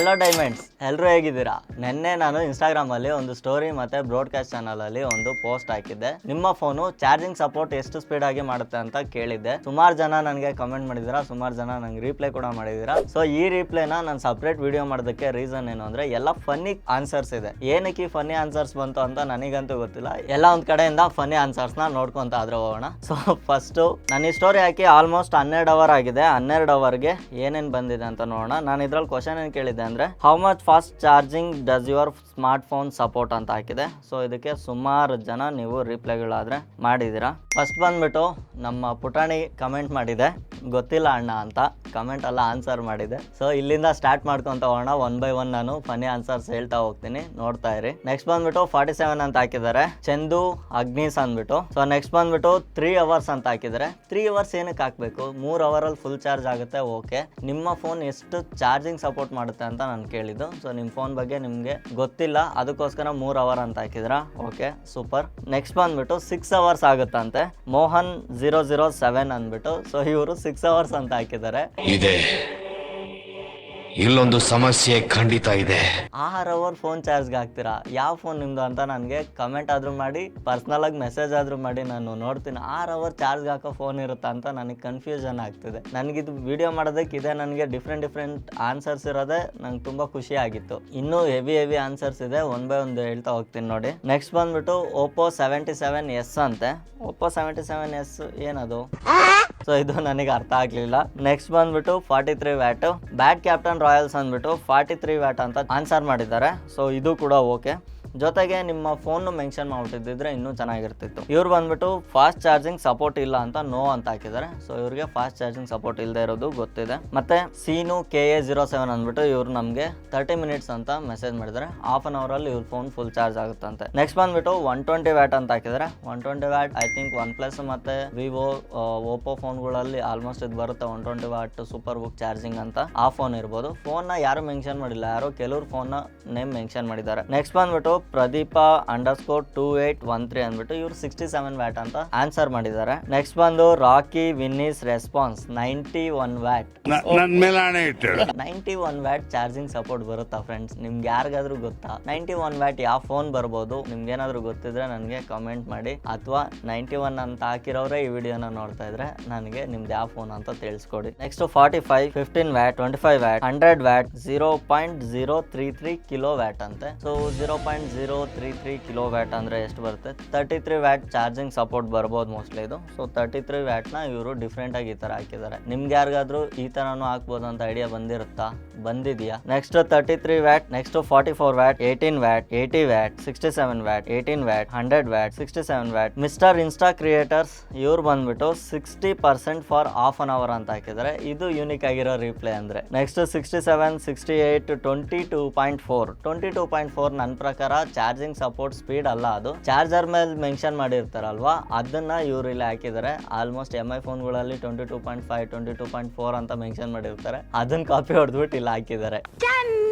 Hello diamonds, ಎಲ್ಲರೂ ಹೇಗಿದ್ದೀರಾ? ನಿನ್ನೆ ನಾನು ಇನ್ಸ್ಟಾಗ್ರಾಮ್ ಅಲ್ಲಿ ಒಂದು ಸ್ಟೋರಿ ಮತ್ತೆ ಬ್ರಾಡ್ಕಾಸ್ಟ್ ಚಾನಲ್ ಅಲ್ಲಿ ಒಂದು ಪೋಸ್ಟ್ ಹಾಕಿದ್ದೆ. ನಿಮ್ಮ ಫೋನು ಚಾರ್ಜಿಂಗ್ ಸಪೋರ್ಟ್ ಎಷ್ಟು ಸ್ಪೀಡ್ ಆಗಿ ಮಾಡುತ್ತೆ ಅಂತ ಕೇಳಿದ್ದೆ. ಸುಮಾರು ಜನ ನನಗೆ ಕಮೆಂಟ್ ಮಾಡಿದ್ದೀರಾ, ಸುಮಾರು ಜನ ನಂಗೆ ರೀಪ್ಲೈ ಕೂಡ ಮಾಡಿದ್ದೀರಾ. ಸೊ ಈ ರೀಪ್ಲೈನ ನಾನು ಸಪ್ರೇಟ್ ವಿಡಿಯೋ ಮಾಡೋದಕ್ಕೆ ರೀಸನ್ ಏನು ಅಂದ್ರೆ ಎಲ್ಲ ಫನ್ನಿ ಆನ್ಸರ್ಸ್ ಇದೆ. ಏನಕ್ಕೆ ಫನ್ನಿ ಆನ್ಸರ್ಸ್ ಬಂತು ಅಂತ ನನಗಂತೂ ಗೊತ್ತಿಲ್ಲ. ಎಲ್ಲ ಒಂದ್ ಕಡೆಯಿಂದ ಫನ್ನಿ ಆನ್ಸರ್ಸ್ ನ ನೋಡ್ಕೊಂತ ಆದ್ರೆ ಹೋಗೋಣ. ಸೊ ಫಸ್ಟ್ ನಾನು ಈ ಸ್ಟೋರಿ ಹಾಕಿ ಆಲ್ಮೋಸ್ಟ್ 12 ಅವರ್ ಆಗಿದೆ. 12 ಅವರ್ಗೆ ಏನೇನ್ ಬಂದಿದೆ ಅಂತ ನೋಡೋಣ. ನಾನು ಇದ್ರಲ್ಲಿ ಕ್ವಶನ್ ಏನ್ ಕೇಳಿದ್ದೆ ಅಂದ್ರೆ how much fast charging does your smart phone support ಅಂತ ಹಾಕಿದೆ. ಸೊ ಇದಕ್ಕೆ ಸುಮಾರು ಜನ ನೀವು ರಿಪ್ಲೈಗಳಾದ್ರೆ ಮಾಡಿದ್ದೀರಾ. ಫಸ್ಟ್ ಬಂದ್ಬಿಟ್ಟು ನಮ್ಮ ಪುಟಾಣಿ ಕಮೆಂಟ್ ಮಾಡಿದೆ, ಗೊತ್ತಿಲ್ಲ ಅಣ್ಣ ಅಂತ ಕಮೆಂಟ್ ಅಲ್ಲ ಆನ್ಸರ್ ಮಾಡಿದೆ. ಸೊ ಇಲ್ಲಿಂದ ಸ್ಟಾರ್ಟ್ ಮಾಡ್ಕೊಂತ ಹೋಗೋಣ. 1 by 1 ನಾನು ಫನ್ನಿ ಆನ್ಸರ್ಸ್ ಹೇಳ್ತಾ ಹೋಗ್ತೀನಿ, ನೋಡ್ತಾ ಇರಿ. ನೆಕ್ಸ್ಟ್ ಬಂದ್ಬಿಟ್ಟು 47 ಅಂತ ಹಾಕಿದ್ದಾರೆ, ಚಂದು ಅಗ್ನೀಸ್ ಅಂದ್ಬಿಟ್ಟು. ಸೊ ನೆಕ್ಸ್ಟ್ ಬಂದ್ಬಿಟ್ಟು 3 hours ಅಂತ ಹಾಕಿದ್ದಾರೆ. 3 hours ಏನಕ್ಕೆ ಹಾಕ್ಬೇಕು? 3 hour ಅಲ್ಲಿ ಫುಲ್ ಚಾರ್ಜ್ ಆಗುತ್ತೆ. ಓಕೆ, ನಿಮ್ಮ ಫೋನ್ ಎಷ್ಟು ಚಾರ್ಜಿಂಗ್ ಸಪೋರ್ಟ್ ಮಾಡುತ್ತೆ ಅಂತ ನಾನು ಕೇಳಿದ್ದು. ಸೊ ನಿಮ್ಮ ಫೋನ್ ಬಗ್ಗೆ ನಿಮಗೆ ಗೊತ್ತಿಲ್ಲ, ಅದಕ್ಕೋಸ್ಕರ 3 hour ಅಂತ ಹಾಕಿದ್ರ. Okay, super. ನೆಕ್ಸ್ಟ್ ಬಂದ್ಬಿಟ್ಟು 6 hours ಆಗುತ್ತಂತೆ. ಮೋಹನ್ 007 ಅಂದ್ಬಿಟ್ಟು. ಸೊ ಇವರು 6 hours ಅಂತ ಹಾಕಿದ್ದಾರೆ. ಇಲ್ಲೊಂದು ಸಮಸ್ಯೆ ಖಂಡಿತ ಇದೆ. 6 hour ಫೋನ್ ಚಾರ್ಜ್ಗೆ ಹಾಕ್ತೀರಾ? ಯಾವ ಫೋನ್ ನಿಮ್ದು ಅಂತ ನನಗೆ ಕಮೆಂಟ್ ಆದ್ರೂ ಮಾಡಿ, ಪರ್ಸನಲ್ ಆಗಿ ಮೆಸೇಜ್ ಆದ್ರೂ ಮಾಡಿ, ನಾನು ನೋಡ್ತೀನಿ. 6 hour ಚಾರ್ಜ್ಗೆ ಹಾಕೋ ಫೋನ್ ಇರುತ್ತಾ ಅಂತ ನನಗೆ ಕನ್ಫ್ಯೂಷನ್ ಆಗ್ತಿದೆ. ನನಗಿದು ವಿಡಿಯೋ ಮಾಡೋದಕ್ಕೆ ಇದೆ, ನನಗೆ ಡಿಫ್ರೆಂಟ್ ಆನ್ಸರ್ಸ್ ಇರೋದೇ ನಂಗೆ ತುಂಬಾ ಖುಷಿ ಆಗಿತ್ತು. ಇನ್ನೂ ಹೆವಿ ಆನ್ಸರ್ಸ್ ಇದೆ, 1 by 1 ಹೇಳ್ತಾ ಹೋಗ್ತೀನಿ ನೋಡಿ. ನೆಕ್ಸ್ಟ್ ಬಂದ್ಬಿಟ್ಟು Oppo 77s ಅಂತೆ. Oppo 77s ಏನದು? ಸೊ ಇದು ನನಗೆ ಅರ್ಥ ಆಗ್ಲಿಲ್ಲ. ನೆಕ್ಸ್ಟ್ ಬಂದ್ಬಿಟ್ಟು 43 ವ್ಯಾಟ್. ಬ್ಯಾಡ್ ಕ್ಯಾಪ್ಟನ್ ರಾಯಲ್ಸ್ ಅಂದ್ಬಿಟ್ಟು 43 ವ್ಯಾಟ್ ಅಂತ ಆನ್ಸರ್ ಮಾಡಿದ್ದಾರೆ. ಸೊ ಇದು ಕೂಡ ಓಕೆ. ಜೊತೆಗೆ ನಿಮ್ಮ ಫೋನ್ ಮೆನ್ಷನ್ ಮಾಡ್ಬಿಟ್ಟಿದ್ರೆ ಇನ್ನೂ ಚೆನ್ನಾಗಿರ್ತಿತ್ತು. ಇವ್ರು ಬಂದ್ಬಿಟ್ಟು ಫಾಸ್ಟ್ ಚಾರ್ಜಿಂಗ್ ಸಪೋರ್ಟ್ ಇಲ್ಲ ಅಂತ ನೋ ಅಂತ ಹಾಕಿದ್ದಾರೆ. ಸೊ ಇವ್ರಿಗೆ ಫಾಸ್ಟ್ ಚಾರ್ಜಿಂಗ್ ಸಪೋರ್ಟ್ ಇಲ್ಲದೆ ಇರೋದು ಗೊತ್ತಿದೆ. ಮತ್ತೆ ಸೀನು KA07 ಅಂದ್ಬಿಟ್ಟು ಇವ್ರು ನಮಗೆ 30 minutes ಅಂತ ಮೆಸೇಜ್ ಮಾಡಿದ್ದಾರೆ. ಹಾಫ್ ಅನ್ ಅವರ್ ಅಲ್ಲಿ ಇವ್ರ ಫೋನ್ ಫುಲ್ ಚಾರ್ಜ್ ಆಗುತ್ತಂತೆ. ನೆಕ್ಸ್ಟ್ ಬಂದ್ಬಿಟ್ಟು 120 ವ್ಯಾಟ್ ಅಂತ ಹಾಕಿದ್ದಾರೆ. 120 ವ್ಯಾಟ್ ಐ ಥಿಂಕ್ OnePlus ಮತ್ತೆ ವಿವೋ, ಓಪೋ ಫೋನ್ಗಳಲ್ಲಿ ಆಲ್ಮೋಸ್ಟ್ ಇದು ಬರುತ್ತೆ. 120 ವ್ಯಾಟ್ ಸೂಪರ್ ಬುಕ್ ಚಾರ್ಜಿಂಗ್ ಅಂತ ಆ ಫೋನ್ ಇರ್ಬೋದು. ಫೋನ್ ನ ಯಾರು ಮೆನ್ಷನ್ ಮಾಡಿಲ್ಲ, ಯಾರೋ ಕೆಲವ್ರು ಫೋನ್ ನ ನೇಮ್ ಮೆನ್ಷನ್ ಮಾಡಿದ್ದಾರೆ. ನೆಕ್ಸ್ಟ್ ಬಂದ್ಬಿಟ್ಟು ಪ್ರದೀಪ _2813 ಅಂದ್ಬಿಟ್ಟು ಇವ್ರು 67 ವ್ಯಾಟ್ ಅಂತ ಆನ್ಸರ್ ಮಾಡಿದ್ದಾರೆ. ನೆಕ್ಸ್ಟ್ ಬಂದು ರಾಕಿ ವಿನ್ನಿಸ್ response 91 watt. 91 watt charging support friends ಫ್ರೆಂಡ್ಸ್? ನಿಮ್ಗೆ ಯಾರಿಗಾದ್ರೂ ಗೊತ್ತಾ 91 ವ್ಯಾಟ್ ಯಾವ ಫೋನ್ ಬರ್ಬೋದು? ನಿಮ್ಗೆ ಏನಾದ್ರು ಗೊತ್ತಿದ್ರೆ ನನಗೆ ಕಮೆಂಟ್ ಮಾಡಿ, ಅಥವಾ 91 ಅಂತ ಹಾಕಿರೋರೇ ಈ ವಿಡಿಯೋನ ನೋಡ್ತಾ ಇದ್ರೆ ನನಗೆ ನಿಮ್ದು ಯಾವ ಫೋನ್ ಅಂತ ತಿಳಿಸ್ಕೊಡಿ. Next 45, 15 watt, 25 watt, 100 watt, 0.033 kilo watt ಅಂತೆ. ಸೊ 0.033 ಕಿಲೋ ವ್ಯಾಟ್ ಅಂದ್ರೆ ಎಷ್ಟು ಬರುತ್ತೆ? 33 ವ್ಯಾಟ್ ಚಾರ್ಜಿಂಗ್ ಸಪೋರ್ಟ್ ಬರ್ಬೋದು ಮೋಸ್ಟ್ಲಿ ಇದು. ಸೊ 33 ವ್ಯಾಟ್ ನ ಇವರು ಡಿಫ್ರೆಂಟ್ ಆಗಿ ಈ ತರ ಹಾಕಿದ್ದಾರೆ. ನಿಮ್ಗೆ ಯಾರಿಗಾದ್ರೂ ಈ ತರನು ಹಾಕ್ಬೋದು ಅಂತ ಐಡಿಯಾ ಬಂದಿರುತ್ತಾ? ಬಂದಿದ್ಯಾ? Next 33 watt. Next 44 watt, 18 watt, 80 watt, 67 watt, 18 watt, 100 watt, 67 watt. Mister insta creators ಇವ್ರು ಬಂದ್ಬಿಟ್ಟು 60% ಫಾರ್ ಹಾಫ್ ಅನ್ ಅವರ್ ಅಂತ ಹಾಕಿದ್ದಾರೆ. ಇದು ಯೂನಿಕ್ ಆಗಿರೋ ರಿಪ್ಲೈ ಅಂದ್ರೆ. ನೆಕ್ಸ್ಟ್ 67, 68, 22.4. 22.4 ನನ್ನ ಪ್ರಕಾರ ಚಾರ್ಜಿಂಗ್ ಸಪೋರ್ಟ್ ಸ್ಪೀಡ್ ಅಲ್ಲ, ಅದು ಚಾರ್ಜರ್ ಮೇಲೆ ಮೆನ್ಷನ್ ಮಾಡಿರ್ತಾರಲ್ವಾ, ಅದನ್ನ ಇವ್ರು ಇಲ್ಲಿ ಹಾಕಿದ್ದಾರೆ. ಆಲ್ಮೋಸ್ಟ್ MI ಫೋನ್ಗಳಲ್ಲಿ 22.5, 22.4 ಅಂತ ಮೆನ್ಷನ್ ಮಾಡಿರ್ತಾರೆ. ಅದನ್ನ ಕಾಪಿ ಹೊಡೆದ್ಬಿಟ್ಟು ಇಲ್ಲಿ ಹಾಕಿದ್ದಾರೆ.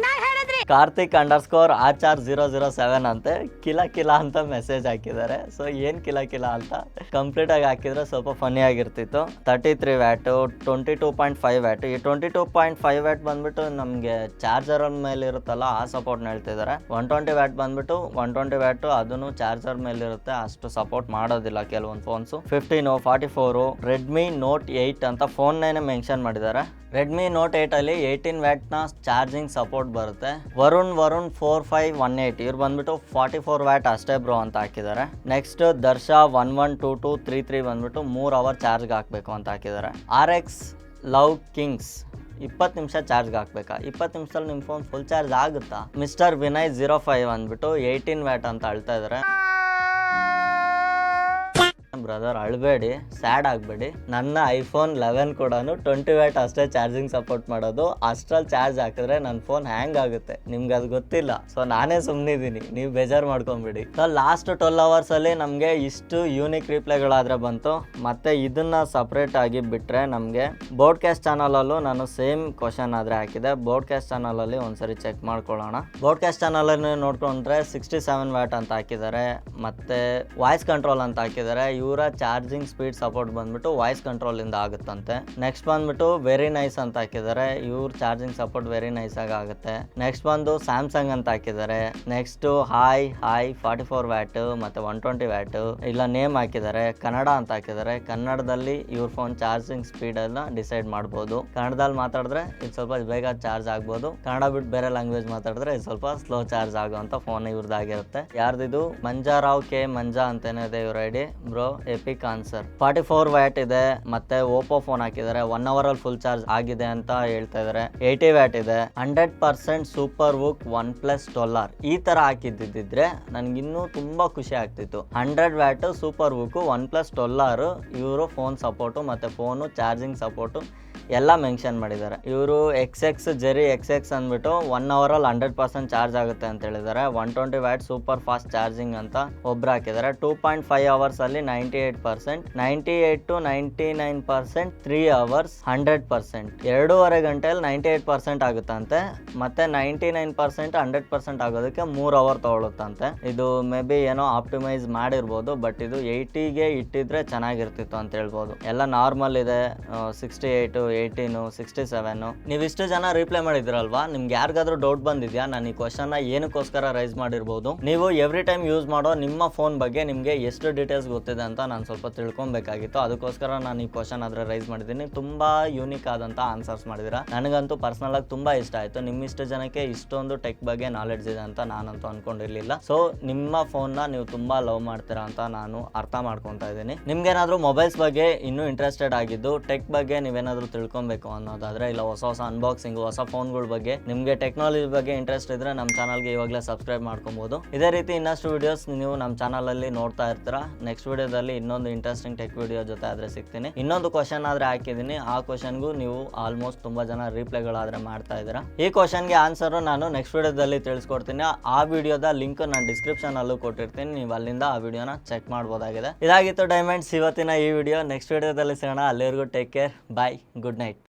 ಕಾರ್ತಿಕ್ _ಆಚಾರ್ 007 ಅಂತೆ ಕಿಲ ಅಂತ ಮೆಸೇಜ್ ಹಾಕಿದ್ದಾರೆ. ಸೊ ಏನ್ ಕಿಲ ಅಂತ ಕಂಪ್ಲೀಟ್ ಆಗಿ ಹಾಕಿದ್ರೆ ಸ್ವಲ್ಪ ಫನ್ನಿ ಆಗಿರ್ತಿತ್ತು. 33 watt, 22.5 watt. ಈ 22.5 ವ್ಯಾಟ್ ಬಂದ್ಬಿಟ್ಟು ನಮ್ಗೆ ಚಾರ್ಜರ್ ಮೇಲೆ ಇರುತ್ತಲ್ಲ ಆ ಸಪೋರ್ಟ್ ಹೇಳ್ತಿದ್ದಾರೆ. 120 ವ್ಯಾಟ್ ಬಂದ್ಬಿಟ್ಟು 120 ವ್ಯಾಟ್ ಅದನ್ನು ಚಾರ್ಜರ್ ಮೇಲೆ ಇರುತ್ತೆ, ಅಷ್ಟು ಸಪೋರ್ಟ್ ಮಾಡೋದಿಲ್ಲ ಕೆಲವೊಂದು ಫೋನ್ಸ್. 15, 44, ರೆಡ್ಮಿ ನೋಟ್ 8 ಅಂತ ಫೋನ್ ನೇನೆ ಮೆನ್ಷನ್ ಮಾಡಿದ್ದಾರೆ. ರೆಡ್ಮಿ ನೋಟ್ 8 ಅಲ್ಲಿ 18 ವ್ಯಾಟ್ ನ ಚಾರ್ಜಿಂಗ್ ಸಪೋರ್ಟ್ ಬರುತ್ತೆ. ವರುಣ್ 4518 ಇವ್ರು ಬಂದ್ಬಿಟ್ಟು 44 ವ್ಯಾಟ್ ಅಷ್ಟೇ ಬ್ರೋ ಅಂತ ಹಾಕಿದ್ದಾರೆ. ನೆಕ್ಸ್ಟ್ ದರ್ಶ 112233 ಬಂದ್ಬಿಟ್ಟು 3 hour ಚಾರ್ಜ್ಗೆ ಹಾಕ್ಬೇಕು ಅಂತ ಹಾಕಿದ್ದಾರೆ. RX ಲವ್ ಕಿಂಗ್ಸ್ 20 ನಿಮಿಷ ಚಾರ್ಜ್ಗೆ ಹಾಕ್ಬೇಕಾ? 20 ನಿಮಿಷದಲ್ಲಿ ನಿಮ್ಮ ಫೋನ್ ಫುಲ್ ಚಾರ್ಜ್ ಆಗುತ್ತಾ? ಮಿಸ್ಟರ್ ವಿನಯ್ 05 ಅಂದ್ಬಿಟ್ಟು 18 ವ್ಯಾಟ್ ಅಂತ ಅಳ್ತಾ ಇದ್ದಾರೆ. ಬ್ರದರ್ ಅಳ್ಬೇಡಿ, ಸ್ಯಾಡ್ ಆಗಬೇಡಿ. ನನ್ನ ಐಫೋನ್ 11 ಕೂಡ 20 ವ್ಯಾಟ್ ಅಷ್ಟೇ ಚಾರ್ಜಿಂಗ್ ಸಪೋರ್ಟ್ ಮಾಡೋದು. ಅಷ್ಟ್ರಲ್ಲಿ ಚಾರ್ಜ್ ಹಾಕಿದ್ರೆ ನನ್ನ ಫೋನ್ ಹ್ಯಾಂಗ್ ಆಗುತ್ತೆ, ನಿಮ್ಗೆ ಅದು ಗೊತ್ತಿಲ್ಲ. ಸೊ ನಾನೇ ಸುಮ್ಮನಿದ್ದೀನಿ, ನೀವು ಬೇಜಾರು ಮಾಡ್ಕೊಂಬಿಡಿ. ಸೊ ಲಾಸ್ಟ್ 12 hours ಅಲ್ಲಿ ನಮಗೆ ಇಷ್ಟು ಯೂನಿಕ್ ರಿಪ್ಲೈಗಳಾದ್ರೆ ಬಂತು. ಮತ್ತೆ ಇದನ್ನ ಸಪ್ರೇಟ್ ಆಗಿ ಬಿಟ್ರೆ ನಮಗೆ ಬೋಡ್ಕಾಸ್ಟ್ ಚಾನಲಲ್ಲೂ ನಾನು ಸೇಮ್ ಕ್ವಶನ್ ಆದ್ರೆ ಹಾಕಿದೆ. ಬೋಡ್ಕಾಸ್ಟ್ ಚಾನಲಲ್ಲಿ ಒಂದ್ಸರಿ ಚೆಕ್ ಮಾಡ್ಕೊಳ್ಳೋಣ. ಬೋಡ್ಕಾಸ್ಟ್ ಚಾನಲಲ್ಲಿ ನೋಡ್ಕೊಂಡ್ರೆ 67 ವ್ಯಾಟ್ ಅಂತ ಹಾಕಿದ್ದಾರೆ. ಮತ್ತೆ ವಾಯ್ಸ್ ಕಂಟ್ರೋಲ್ ಅಂತ ಹಾಕಿದ್ದಾರೆ. ಇವರ ಚಾರ್ಜಿಂಗ್ ಸ್ಪೀಡ್ ಸಪೋರ್ಟ್ ಬಂದ್ಬಿಟ್ಟು ವಾಯ್ಸ್ ಕಂಟ್ರೋಲ್ ಇಂದ ಆಗುತ್ತಂತೆ. ನೆಕ್ಸ್ಟ್ ಬಂದ್ಬಿಟ್ಟು ವೆರಿ ನೈಸ್ ಅಂತ ಹಾಕಿದ್ದಾರೆ, ಇವ್ರ ಚಾರ್ಜಿಂಗ್ ಸಪೋರ್ಟ್ ವೆರಿ ನೈಸ್ ಆಗಿ ಆಗುತ್ತೆ. ನೆಕ್ಸ್ಟ್ ಬಂದು ಸ್ಯಾಮ್ಸಂಗ್ ಅಂತ ಹಾಕಿದ್ದಾರೆ. ನೆಕ್ಸ್ಟ್ ಹಾಯ್ 44 ವ್ಯಾಟ್ ಮತ್ತೆ 120 ವ್ಯಾಟ್ ಇಲ್ಲ ನೇಮ್ ಹಾಕಿದ್ದಾರೆ. ಕನ್ನಡ ಅಂತ ಹಾಕಿದ್ದಾರೆ, ಕನ್ನಡದಲ್ಲಿ ಇವ್ರ ಫೋನ್ ಚಾರ್ಜಿಂಗ್ ಸ್ಪೀಡ್ ಅನ್ನ ಡಿಸೈಡ್ ಮಾಡಬಹುದು. ಕನ್ನಡದಲ್ಲಿ ಮಾತಾಡಿದ್ರೆ ಇದು ಸ್ವಲ್ಪ ಬೇಗ ಚಾರ್ಜ್ ಆಗ್ಬೋದು, ಕನ್ನಡ ಬಿಟ್ಟು ಬೇರೆ ಲ್ಯಾಂಗ್ವೇಜ್ ಮಾತಾಡಿದ್ರೆ ಇದು ಸ್ವಲ್ಪ ಸ್ಲೋ ಚಾರ್ಜ್ ಆಗುವಂತ ಫೋನ್ ಇವ್ರದ್ದಾಗಿರುತ್ತೆ. ಯಾರ್ದಿದು ಮಂಜಾರಾವ್ ಕೆ ಮಂಜಾ ಅಂತಾನೆ ಇದೆ ಇವ್ರ ID. Bro EPIC answer. 44 watt ಇದೆ. ಮತ್ತೆ ಓಪೋ ಫೋನ್ ಹಾಕಿದ್ದಾರೆ, 1 hour ಅಲ್ಲಿ ಫುಲ್ ಚಾರ್ಜ್ ಆಗಿದೆ ಅಂತ ಹೇಳ್ತಾ ಇದಾರೆ. 80 ವ್ಯಾಟ್ ಇದೆ. 100% ಸೂಪರ್ ವುಕ್ OnePlus 12R ಈ ತರ ಹಾಕಿದ್ದಿದ್ರೆ ನನ್ಗಿನ್ನೂ ತುಂಬಾ ಖುಷಿ ಆಗ್ತಿತ್ತು. 100 ವ್ಯಾಟ್ ಸೂಪರ್ ವುಕ್ OnePlus 12R ಇವರು ಫೋನ್ ಸಪೋರ್ಟು ಮತ್ತೆ ಫೋನು ಚಾರ್ಜಿಂಗ್ ಸಪೋರ್ಟು ಎಲ್ಲ ಮೆನ್ಷನ್ ಮಾಡಿದ್ದಾರೆ. ಇವರು ಜೆರಿ ಎಕ್ಸ್ ಅಂದ್ಬಿಟ್ಟು 1 hour ಅಲ್ಲಿ 100% ಚಾರ್ಜ್ ಆಗುತ್ತೆ ಅಂತ ಹೇಳಿದ್ದಾರೆ. 120 ವ್ಯಾಟ್ ಸೂಪರ್ ಫಾಸ್ಟ್ ಚಾರ್ಜಿಂಗ್ ಅಂತ ಒಬ್ರು ಹಾಕಿದ್ದಾರೆ. 2.5 hours ಅಲ್ಲಿ 98%, 98 to 99%, 3 hours 100%, 2.5 ಗಂಟೆಯಲ್ಲಿ 98% ಆಗುತ್ತಂತೆ. ಮತ್ತೆ 99% 100% ಆಗೋದಕ್ಕೆ 3 hour ತಗೊಳುತ್ತಂತೆ. ಇದು ಮೇ ಬಿ ಏನೋ ಆಪ್ಟಿಮೈಸ್ ಮಾಡಿರ್ಬೋದು, ಬಟ್ ಇದು 80ಗೆ ಇಟ್ಟಿದ್ರೆ ಚೆನ್ನಾಗಿರ್ತಿತ್ತು ಅಂತ ಹೇಳ್ಬೋದು. ಎಲ್ಲ ನಾರ್ಮಲ್ ಇದೆ. 68, 18, 67. ನೀವಿಷ್ಟು ಜನ ರಿಪ್ಲೈ ಮಾಡಿದ್ರಲ್ವಾ, ನಿಮ್ಗೆ ಯಾರಿಗಾದ್ರೂ ಡೌಟ್ ಬಂದಿದ್ಯಾ ನಾನು ಈ ಕ್ವಶನ್ ಏನಕ್ಕೋಸ್ಕರ ರೈಸ್ ಮಾಡಿರ್ಬೋದು? ನೀವು ಎವ್ರಿ ಟೈಮ್ ಯೂಸ್ ಮಾಡೋ ನಿಮ್ಮ ಫೋನ್ ಬಗ್ಗೆ ನಿಮಗೆ ಎಷ್ಟು ಡೀಟೇಲ್ಸ್ ಗೊತ್ತಿದೆ ಅಂತ ನಾನು ಸ್ವಲ್ಪ ತಿಳ್ಕೊಬೇಕಾಗಿತ್ತು. ಅದಕ್ಕೋಸ್ಕರ ನಾನು ಈ ಕ್ವಶನ್ ಆದ್ರೆ ರೈಸ್ ಮಾಡಿದ್ದೀನಿ. ತುಂಬಾ ಯೂನಿಕ್ ಆದಂತ ಆನ್ಸರ್ಸ್ ಮಾಡಿದಿರಾ. ನನಗಂತೂ ಪರ್ಸನಲ್ ಆಗಿ ತುಂಬಾ ಇಷ್ಟ ಆಯ್ತು. ನಿಮ್ಮಿಷ್ಟು ಜನಕ್ಕೆ ಇಷ್ಟೊಂದು ಟೆಕ್ ಬಗ್ಗೆ ನಾಲೆಡ್ಜ್ ಇದೆ ಅಂತ ನಾನಂತೂ ಅನ್ಕೊಂಡಿರ್ಲಿಲ್ಲ. ಸೊ ನಿಮ್ಮ ಫೋನ್ ನ ನೀವು ತುಂಬಾ ಲವ್ ಮಾಡ್ತೀರಾ ಅಂತ ನಾನು ಅರ್ಥ ಮಾಡ್ಕೊತಾ ಇದ್ದೀನಿ. ನಿಮ್ಗೇನಾದ್ರೂ ಮೊಬೈಲ್ಸ್ ಬಗ್ಗೆ ಇನ್ನೂ ಇಂಟ್ರೆಸ್ಟೆಡ್ ಆಗಿದ್ದು, ಟೆಕ್ ಬಗ್ಗೆ ನೀವೇನಾದ್ರೂ ತಿಳ್ಕೊಬೇಕು ಅನ್ನೋದಾದ್ರೆ, ಇಲ್ಲ ಹೊಸ ಅನ್ಬಾಕ್ಸಿಂಗ್, ಹೊಸ ಫೋನ್ಗಳ ಬಗ್ಗೆ, ನಿಮಗೆ ಟೆಕ್ನಾಲಜಿ ಬಗ್ಗೆ ಇಂಟ್ರೆಸ್ಟ್ ಇದ್ರೆ ನಮ್ಮ ಚಾನಲ್ಗೆ ಇವಾಗಲೇ ಸಬ್ಸ್ಕ್ರೈಬ್ ಮಾಡ್ಕೊಬಹುದು. ಇದೇ ರೀತಿ ಇನ್ನಷ್ಟು ವಿಡಿಯೋಸ್ ನೀವು ನಮ್ಮ ಚಾನಲ್ ಅಲ್ಲಿ ನೋಡ್ತಾ ಇರ್ತೀರಾ. ನೆಕ್ಸ್ಟ್ ವಿಡಿಯೋದಲ್ಲಿ ಇನ್ನೊಂದು ಇಂಟ್ರೆಸ್ಟಿಂಗ್ ಟೆಕ್ ವಿಡಿಯೋ ಜೊತೆ ಆದ್ರೆ ಸಿಗ್ತೀನಿ. ಇನ್ನೊಂದು ಕ್ವಶನ್ ಆದ್ರೆ ಹಾಕಿದ್ದೀನಿ, ಆ ಕ್ವಶನ್ಗೂ ನೀವು ಆಲ್ಮೋಸ್ಟ್ ತುಂಬಾ ಜನ ರಿಪ್ಲೈಗಳಾದ್ರೆ ಮಾಡ್ತಾ ಇದ್ದೀರಾ. ಈ ಕ್ವಶನ್ಗೆ ಆನ್ಸರ್ ನಾನು ನೆಕ್ಸ್ಟ್ ವಿಡಿಯೋದಲ್ಲಿ ತಿಳಿಸ್ಕೊಡ್ತೀನಿ. ಆ ವಿಡಿಯೋದ ಲಿಂಕ್ ನಾನು ಡಿಸ್ಕ್ರಿಪ್ಷನ್ ಅಲ್ಲೂ ಕೊಟ್ಟಿರ್ತೀನಿ, ನೀವು ಅಲ್ಲಿಂದ ಆ ವಿಡಿಯೋನ ಚೆಕ್ ಮಾಡಬಹುದಾಗಿದೆ. ಇದಾಗಿತ್ತು ಡೈಮಂಡ್ಸ್ ಇವತ್ತಿನ ಈ ವಿಡಿಯೋ. ನೆಕ್ಸ್ಟ್ ವಿಡಿಯೋದಲ್ಲಿ ಸಿಗೋಣ. ಅಲ್ಲಿವರೆಗೂ ಟೇಕ್ ಕೇರ್, ಬಾಯ್, ಗುಡ್ ನೈಟ್.